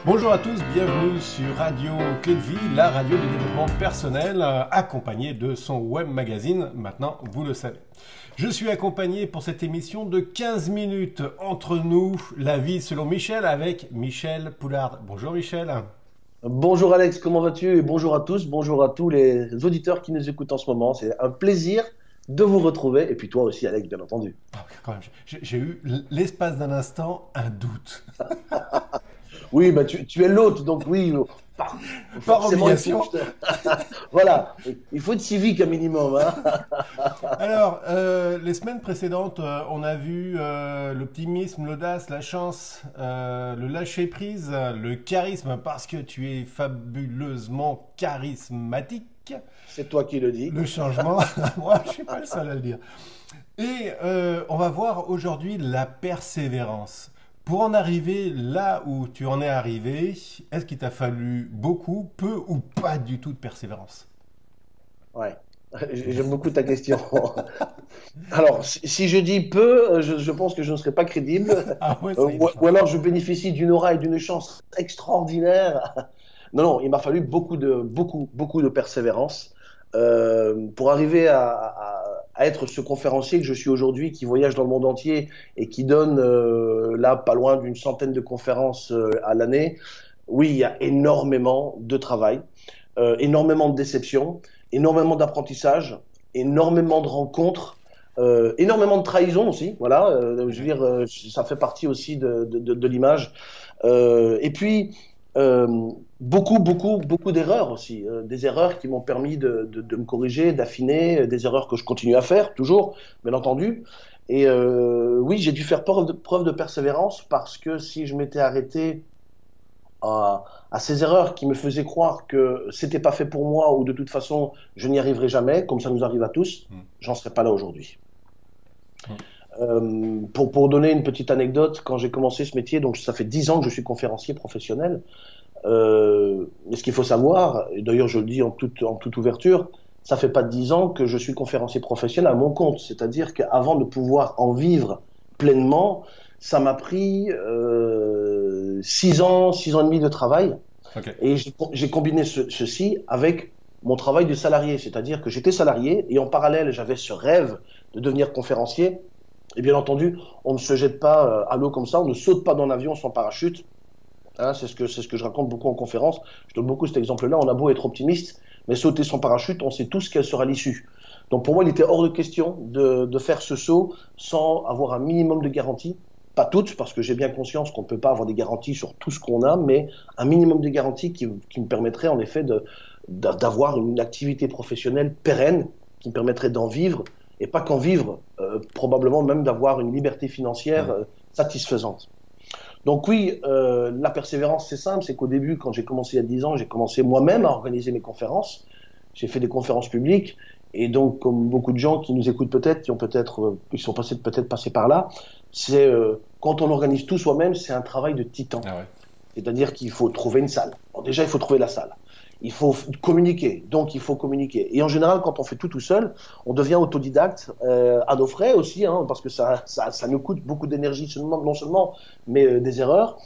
Bonjour à tous, bienvenue sur Radio Clé de Vie, la radio du développement personnel, accompagnée de son web magazine, maintenant vous le savez. Je suis accompagné pour cette émission de 15 minutes entre nous, la vie selon Michel, avec Michel Poulard. Bonjour Michel. Bonjour Alex, comment vas-tu? Et bonjour à tous, bonjour à tous les auditeurs qui nous écoutent en ce moment. C'est un plaisir de vous retrouver. Et puis toi aussi Alex, bien entendu. Quand même, j'ai eu l'espace d'un instant un doute. Oui, bah tu es l'hôte, donc oui, Par forcément, obligation. voilà, il faut être civique un minimum, hein. Alors, les semaines précédentes, on a vu l'optimisme, l'audace, la chance, le lâcher-prise, le charisme, parce que tu es fabuleusement charismatique. C'est toi qui le dis. Le changement, moi, je suis pas le seul à le dire. Et on va voir aujourd'hui la persévérance. Pour en arriver là où tu en es arrivé, est-ce qu'il t'a fallu beaucoup, peu ou pas du tout de persévérance? Ouais, j'aime beaucoup ta question. Alors, si je dis peu, je pense que je ne serai pas crédible, Ah ouais, ça y est, le ou changement. alors je bénéficie d'une aura et d'une chance extraordinaire. Non, non, il m'a fallu beaucoup de persévérance pour arriver à être ce conférencier que je suis aujourd'hui, qui voyage dans le monde entier et qui donne là pas loin d'une centaine de conférences à l'année. Oui, il y a énormément de travail, énormément de déceptions, énormément d'apprentissage, énormément de rencontres. Énormément de trahison aussi, voilà. Je veux dire, ça fait partie aussi de l'image. Et puis, beaucoup d'erreurs aussi. Des erreurs qui m'ont permis de me corriger, d'affiner, des erreurs que je continue à faire, toujours, bien entendu. Et oui, j'ai dû faire preuve de persévérance parce que si je m'étais arrêté à ces erreurs qui me faisaient croire que c'était pas fait pour moi ou de toute façon je n'y arriverai jamais, comme ça nous arrive à tous, j'en serais pas là aujourd'hui. Pour donner une petite anecdote, quand j'ai commencé ce métier, donc ça fait 10 ans que je suis conférencier professionnel, mais ce qu'il faut savoir, et d'ailleurs je le dis en toute ouverture, ça fait pas 10 ans que je suis conférencier professionnel à mon compte, c'est-à-dire qu'avant de pouvoir en vivre pleinement, ça m'a pris 6 ans et demi de travail, Ok. et j'ai combiné ceci avec mon travail de salarié, c'est-à-dire que j'étais salarié et en parallèle j'avais ce rêve de devenir conférencier. Et bien entendu, on ne se jette pas à l'eau comme ça, on ne saute pas dans l'avion sans parachute. Hein, c'est ce que je raconte beaucoup en conférence. Je donne beaucoup cet exemple-là. On a beau être optimiste, mais sauter sans parachute, on sait tous quelle sera l'issue. Donc pour moi, il était hors de question de faire ce saut sans avoir un minimum de garantie. Pas toutes, parce que j'ai bien conscience qu'on ne peut pas avoir des garanties sur tout ce qu'on a, mais un minimum de garantie qui me permettrait en effet d'avoir une activité professionnelle pérenne, qui me permettrait d'en vivre, et pas qu'en vivre, probablement même d'avoir une liberté financière satisfaisante. Donc oui, la persévérance, c'est simple, c'est qu'au début, quand j'ai commencé il y a 10 ans, j'ai commencé moi-même à organiser mes conférences. J'ai fait des conférences publiques, et donc comme beaucoup de gens qui nous écoutent peut-être, qui sont peut-être passés par là, c'est quand on organise tout soi-même, c'est un travail de titan. Ah ouais. C'est-à-dire qu'il faut trouver une salle. Bon, déjà, il faut trouver la salle. Il faut communiquer, donc il faut communiquer. Et en général, quand on fait tout seul, on devient autodidacte à nos frais aussi, hein, parce que ça nous coûte beaucoup d'énergie, non seulement, mais des erreurs.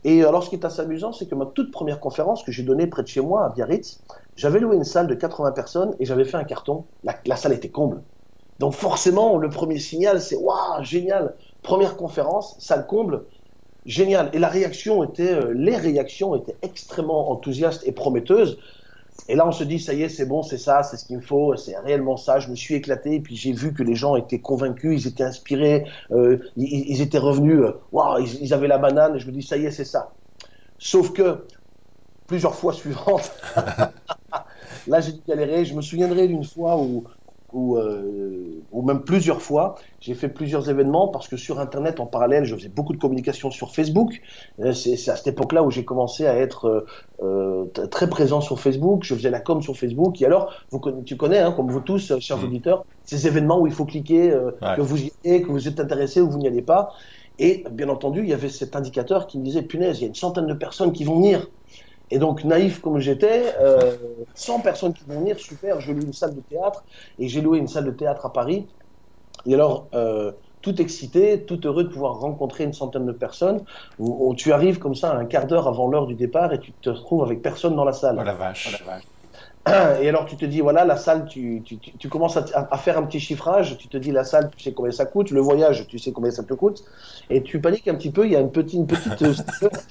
Et alors, ce qui est assez amusant, c'est que ma toute première conférence que j'ai donnée près de chez moi, à Biarritz, j'avais loué une salle de 80 personnes et j'avais fait un carton. La salle était comble. Donc forcément, le premier signal, c'est « Waouh, génial ! Première conférence, salle comble. » Génial. Et les réactions étaient extrêmement enthousiastes et prometteuses. Et là, on se dit, ça y est, c'est bon, c'est ça, c'est ce qu'il me faut, c'est réellement ça. Je me suis éclaté, et puis j'ai vu que les gens étaient convaincus, ils étaient inspirés, ils étaient revenus, waouh, ils avaient la banane, et je me dis, ça y est, c'est ça. Sauf que, plusieurs fois suivantes, là, j'ai galéré. Je me souviendrai d'une fois ou même plusieurs fois, j'ai fait plusieurs événements parce que sur Internet, en parallèle, je faisais beaucoup de communication sur Facebook. C'est à cette époque-là où j'ai commencé à être très présent sur Facebook. Je faisais la com sur Facebook. Et alors, tu connais, hein, comme vous tous, chers Mm. auditeurs, ces événements où il faut cliquer, Ouais. que vous y êtes, que vous êtes intéressé ou vous n'y allez pas. Et bien entendu, il y avait cet indicateur qui me disait, punaise, il y a une centaine de personnes qui vont venir. Et donc, naïf comme j'étais, 100 personnes qui vont venir, super, je loue une salle de théâtre, et j'ai loué une salle de théâtre à Paris. Et alors, tout excité, tout heureux de pouvoir rencontrer une centaine de personnes, où tu arrives comme ça un quart d'heure avant l'heure du départ et tu te retrouves avec personne dans la salle. Oh la vache. Oh la vache. Et alors tu te dis, voilà, la salle, tu commences à faire un petit chiffrage, tu te dis, la salle, tu sais combien ça coûte, le voyage, tu sais combien ça te coûte, et tu paniques un petit peu, il y a une petite qui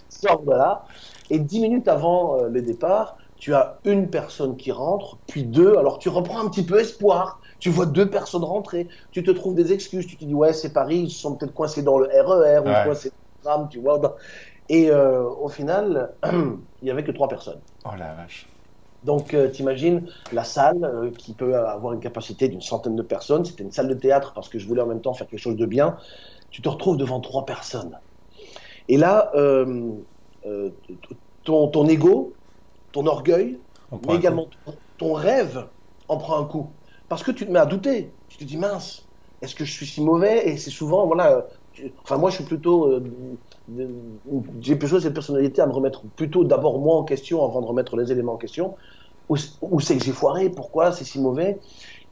sort de là, et 10 minutes avant le départ, tu as une personne qui rentre, puis deux, alors tu reprends un petit peu espoir, tu vois deux personnes rentrer, tu te trouves des excuses, tu te dis, ouais, c'est Paris, ils se sont peut-être coincés dans le RER, ou coincés dans le tram, tu vois, et au final, il n'y avait que 3 personnes. Oh la vache. Donc, t'imagines la salle qui peut avoir une capacité d'une centaine de personnes. C'était une salle de théâtre parce que je voulais en même temps faire quelque chose de bien. Tu te retrouves devant 3 personnes. Et là, ton ego, ton orgueil, mais également ton rêve en prend un coup. Parce que tu te mets à douter. Tu te dis, mince, est-ce que je suis si mauvais? Et c'est souvent, voilà, enfin moi je suis plutôt... j'ai plutôt cette personnalité à me remettre plutôt d'abord moi en question avant de remettre les éléments en question. Où c'est que j'ai foiré? Pourquoi c'est si mauvais?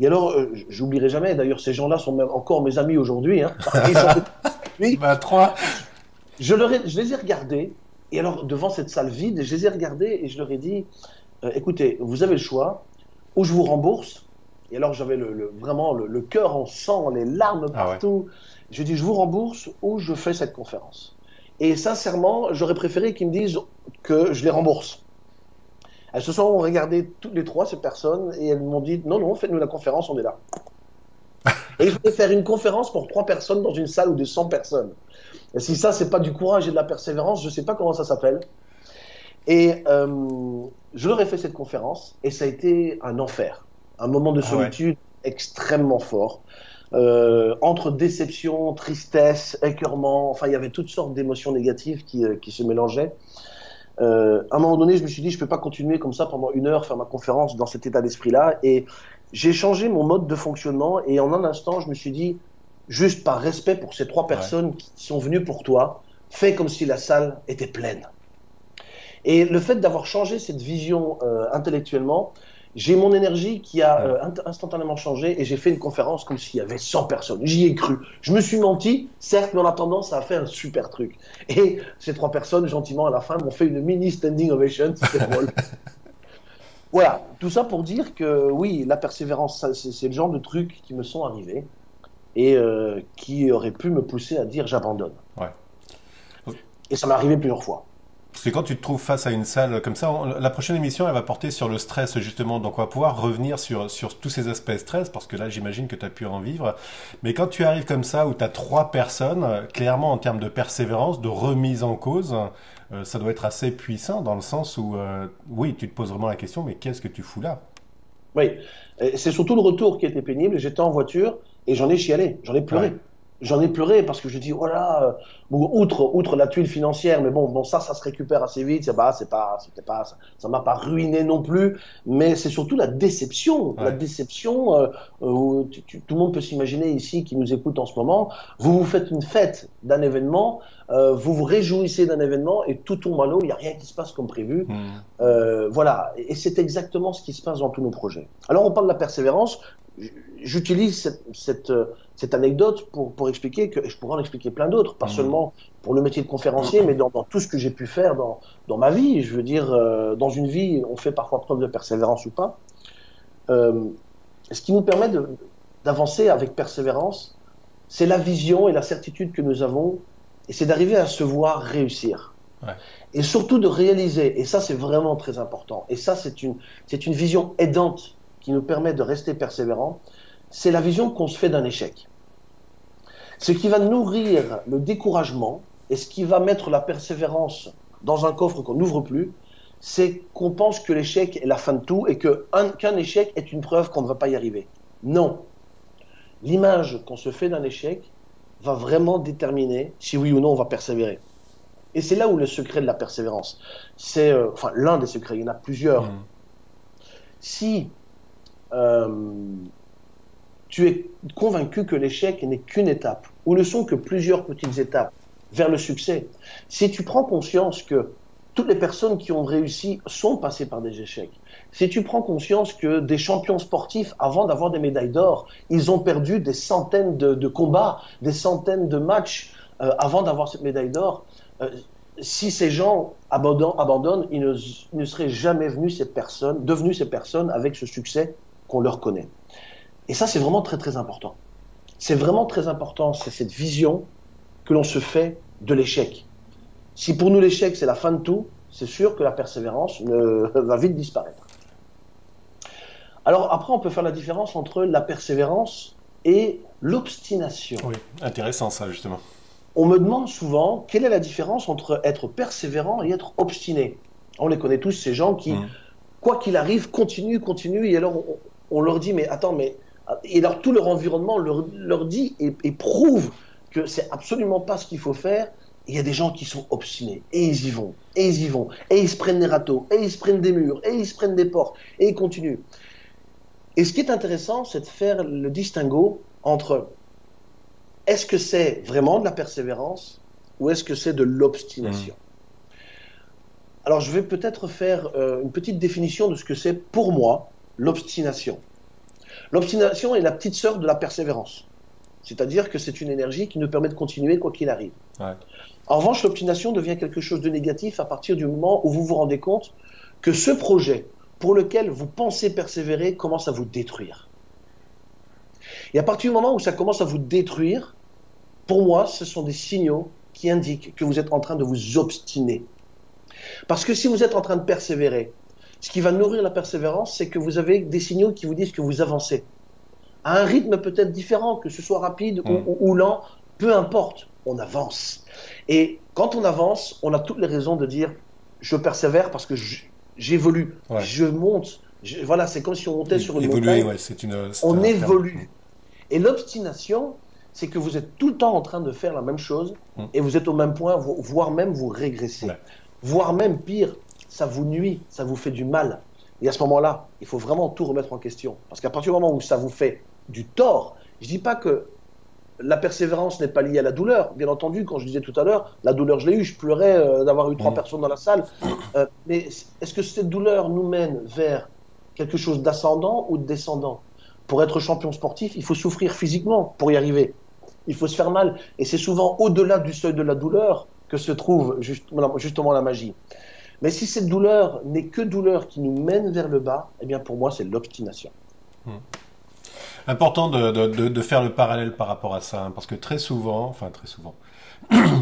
Et alors, j'oublierai jamais, d'ailleurs ces gens-là sont même encore mes amis aujourd'hui. Hein. Bah, 3. Je les ai regardés, et alors devant cette salle vide, je les ai regardés et je leur ai dit, écoutez, vous avez le choix, ou je vous rembourse. Et alors j'avais vraiment le cœur en sang, les larmes partout. Ouais. Je dis, je vous rembourse ou je fais cette conférence. Et sincèrement, j'aurais préféré qu'ils me disent que je les rembourse. Elles se sont regardées toutes les 3, ces personnes, et elles m'ont dit, non, faites-nous la conférence, on est là. Et je voulais faire une conférence pour 3 personnes dans une salle où de 100 personnes. Et si ça, c'est pas du courage et de la persévérance, je sais pas comment ça s'appelle. Et je leur ai fait cette conférence, et ça a été un enfer. Un moment de solitude extrêmement fort. Entre déception, tristesse, écœurement, enfin il y avait toutes sortes d'émotions négatives qui se mélangeaient. À un moment donné, je me suis dit, je ne peux pas continuer comme ça pendant 1 heure, faire ma conférence dans cet état d'esprit-là. Et j'ai changé mon mode de fonctionnement. Et en un instant, je me suis dit, juste par respect pour ces 3 personnes qui sont venues pour toi, fais comme si la salle était pleine. Et le fait d'avoir changé cette vision intellectuellement, j'ai mon énergie qui a instantanément changé et j'ai fait une conférence comme s'il y avait 100 personnes. J'y ai cru. Je me suis menti, certes, mais en attendant, ça a fait un super truc. Et ces 3 personnes, gentiment, à la fin, m'ont fait une mini standing ovation. C'était drôle. Voilà. Tout ça pour dire que, oui, la persévérance, c'est le genre de trucs qui me sont arrivés et qui auraient pu me pousser à dire j'abandonne. Ouais. Et ça m'est arrivé plusieurs fois. Parce que quand tu te trouves face à une salle comme ça, la prochaine émission, elle va porter sur le stress, justement. Donc, on va pouvoir revenir sur tous ces aspects stress, parce que là, j'imagine que tu as pu en vivre. Mais quand tu arrives comme ça, où tu as 3 personnes, clairement, en termes de persévérance, de remise en cause, ça doit être assez puissant, dans le sens où, oui, tu te poses vraiment la question, mais qu'est-ce que tu fous là? Oui, c'est surtout le retour qui était pénible. J'étais en voiture et j'en ai chialé, j'en ai pleuré. Ouais. J'en ai pleuré parce que je dis, oh là, outre la tuile financière, mais bon, ça se récupère assez vite, ça m'a pas ruiné non plus, mais c'est surtout la déception, tout le monde peut s'imaginer ici qui nous écoute en ce moment, vous faites une fête d'un événement, vous vous réjouissez d'un événement et tout tombe à l'eau, il n'y a rien qui se passe comme prévu, voilà, et c'est exactement ce qui se passe dans tous nos projets. Alors on parle de la persévérance. J'utilise cette anecdote pour expliquer que, et je pourrais en expliquer plein d'autres, pas seulement pour le métier de conférencier, mais dans tout ce que j'ai pu faire dans ma vie. Je veux dire, dans une vie, on fait parfois preuve de persévérance ou pas. Ce qui nous permet d'avancer avec persévérance, c'est la vision et la certitude que nous avons, et c'est d'arriver à se voir réussir. Ouais. Et surtout de réaliser, et ça c'est vraiment très important, et ça c'est une vision aidante qui nous permet de rester persévérant, c'est la vision qu'on se fait d'un échec. Ce qui va nourrir le découragement et ce qui va mettre la persévérance dans un coffre qu'on n'ouvre plus, c'est qu'on pense que l'échec est la fin de tout et qu'un échec est une preuve qu'on ne va pas y arriver. Non. L'image qu'on se fait d'un échec va vraiment déterminer si oui ou non on va persévérer. Et c'est là où le secret de la persévérance, c'est l'un des secrets, il y en a plusieurs. Si tu es convaincu que l'échec n'est qu'une étape, ou ne sont que plusieurs petites étapes vers le succès, si tu prends conscience que toutes les personnes qui ont réussi sont passées par des échecs. Si tu prends conscience que des champions sportifs, avant d'avoir des médailles d'or, ils ont perdu des centaines de combats, des centaines de matchs avant d'avoir cette médaille d'or, si ces gens abandonnent, ils ne seraient jamais devenus ces personnes avec ce succès qu'on leur connaît. Et ça, c'est vraiment très, très important. C'est vraiment très important, c'est cette vision que l'on se fait de l'échec. Si pour nous l'échec c'est la fin de tout, c'est sûr que la persévérance va vite disparaître. Alors après on peut faire la différence entre la persévérance et l'obstination. Oui, intéressant ça justement. On me demande souvent quelle est la différence entre être persévérant et être obstiné. On les connaît tous ces gens qui, quoi qu'il arrive, continuent, et alors on leur dit mais attends, et alors tout leur environnement leur dit et prouve que c'est absolument pas ce qu'il faut faire. Il y a des gens qui sont obstinés, et ils y vont, et ils se prennent des râteaux, et ils se prennent des murs, et ils se prennent des portes, et ils continuent. Et ce qui est intéressant, c'est de faire le distinguo entre est-ce que c'est vraiment de la persévérance ou est-ce que c'est de l'obstination. Alors je vais peut-être faire une petite définition de ce que c'est pour moi l'obstination. L'obstination est la petite sœur de la persévérance. C'est-à-dire que c'est une énergie qui nous permet de continuer quoi qu'il arrive. Ouais. En revanche, l'obstination devient quelque chose de négatif à partir du moment où vous vous rendez compte que ce projet pour lequel vous pensez persévérer commence à vous détruire. Et à partir du moment où ça commence à vous détruire, pour moi, ce sont des signaux qui indiquent que vous êtes en train de vous obstiner. Parce que si vous êtes en train de persévérer, ce qui va nourrir la persévérance, c'est que vous avez des signaux qui vous disent que vous avancez. À un rythme peut-être différent, que ce soit rapide ou lent, peu importe, on avance. Et quand on avance, on a toutes les raisons de dire je persévère parce que j'évolue, je monte. Voilà, c'est comme si on montait sur une montagne. Ouais, on évolue. Et l'obstination, c'est que vous êtes tout le temps en train de faire la même chose et vous êtes au même point, voire même vous régressez. Ouais. Voire même pire, ça vous nuit, ça vous fait du mal. Et à ce moment-là, il faut vraiment tout remettre en question. Parce qu'à partir du moment où ça vous fait du tort, je ne dis pas que la persévérance n'est pas liée à la douleur. Bien entendu, quand je disais tout à l'heure, la douleur, je l'ai eue, je pleurais d'avoir eu 3 personnes dans la salle. Mais est-ce que cette douleur nous mène vers quelque chose d'ascendant ou de descendant? Pour être champion sportif, il faut souffrir physiquement pour y arriver. Il faut se faire mal. Et c'est souvent au-delà du seuil de la douleur que se trouve justement la magie. Mais si cette douleur n'est que douleur qui nous mène vers le bas, eh bien pour moi, c'est l'obstination. Important de faire le parallèle par rapport à ça, parce que souvent,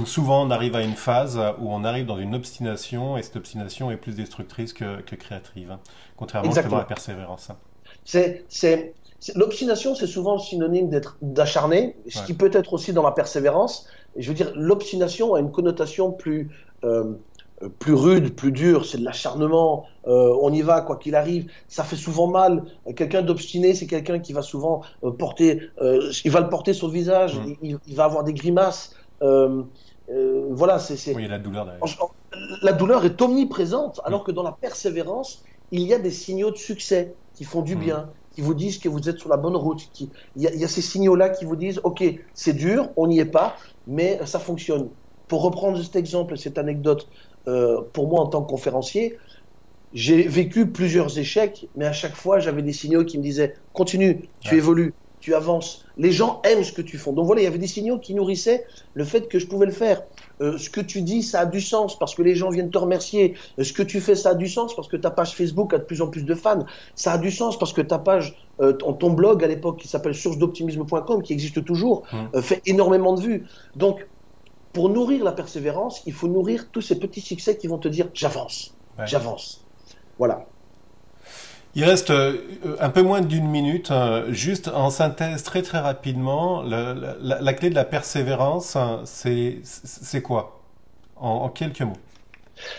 souvent on arrive à une phase où on arrive dans une obstination, et cette obstination est plus destructrice que créative, contrairement à la persévérance. L'obstination, c'est souvent synonyme d'acharné, ce qui peut être aussi dans la persévérance. Et je veux dire, l'obstination a une connotation plus rude, plus dure, c'est de l'acharnement, on y va quoi qu'il arrive, ça fait souvent mal. Quelqu'un d'obstiné, c'est quelqu'un qui va souvent il va le porter sur le visage, il va avoir des grimaces. Voilà, oui, la douleur derrière. La douleur est omniprésente, alors que dans la persévérance, il y a des signaux de succès qui font du bien, qui vous disent que vous êtes sur la bonne route. Il y a ces signaux-là qui vous disent, ok, c'est dur, on n'y est pas, mais ça fonctionne. Pour reprendre cet exemple, cette anecdote, pour moi en tant que conférencier, j'ai vécu plusieurs échecs, mais à chaque fois j'avais des signaux qui me disaient continue, tu évolues, tu avances, les gens aiment ce que tu fais. Donc voilà, il y avait des signaux qui nourrissaient le fait que je pouvais le faire. Ce que tu dis, ça a du sens parce que les gens viennent te remercier. Ce que tu fais, ça a du sens parce que ta page Facebook a de plus en plus de fans. Ça a du sens parce que ta page, ton blog à l'époque qui s'appelle sourcedoptimisme.com, qui existe toujours, fait énormément de vues. Donc pour nourrir la persévérance, il faut nourrir tous ces petits succès qui vont te dire j'avance, j'avance. Voilà. Il reste un peu moins d'une minute. Juste en synthèse très très rapidement, la clé de la persévérance, c'est quoi en quelques mots?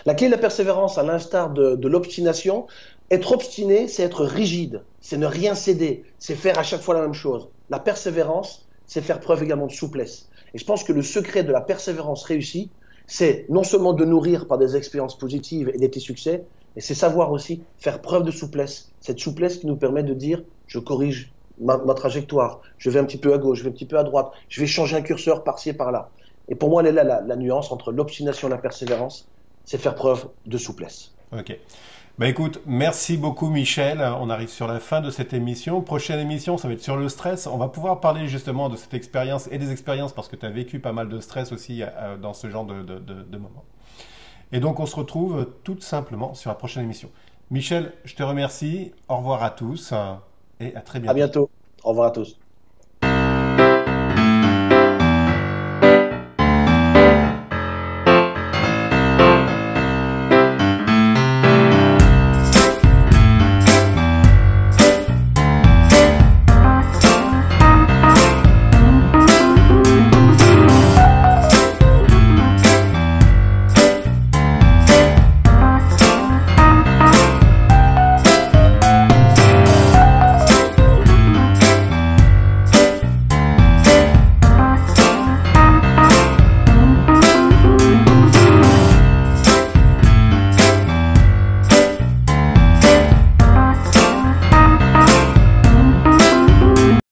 La clé de la persévérance, à l'instar de l'obstination, être obstiné, c'est être rigide, c'est ne rien céder, c'est faire à chaque fois la même chose. La persévérance, c'est faire preuve également de souplesse. Et je pense que le secret de la persévérance réussie, c'est non seulement de nourrir par des expériences positives et des succès, mais c'est savoir aussi faire preuve de souplesse. Cette souplesse qui nous permet de dire, je corrige ma trajectoire, je vais un petit peu à gauche, je vais un petit peu à droite, je vais changer un curseur par-ci et par-là. Et pour moi, elle est là la nuance entre l'obstination et la persévérance. c'est faire preuve de souplesse. Ok. Bah écoute, merci beaucoup Michel. On arrive sur la fin de cette émission. Prochaine émission, ça va être sur le stress. On va pouvoir parler justement de cette expérience et des expériences parce que tu as vécu pas mal de stress aussi dans ce genre de moments. Et donc on se retrouve tout simplement sur la prochaine émission. Michel, je te remercie. Au revoir à tous et à très À bientôt. bientôt. Au revoir à tous.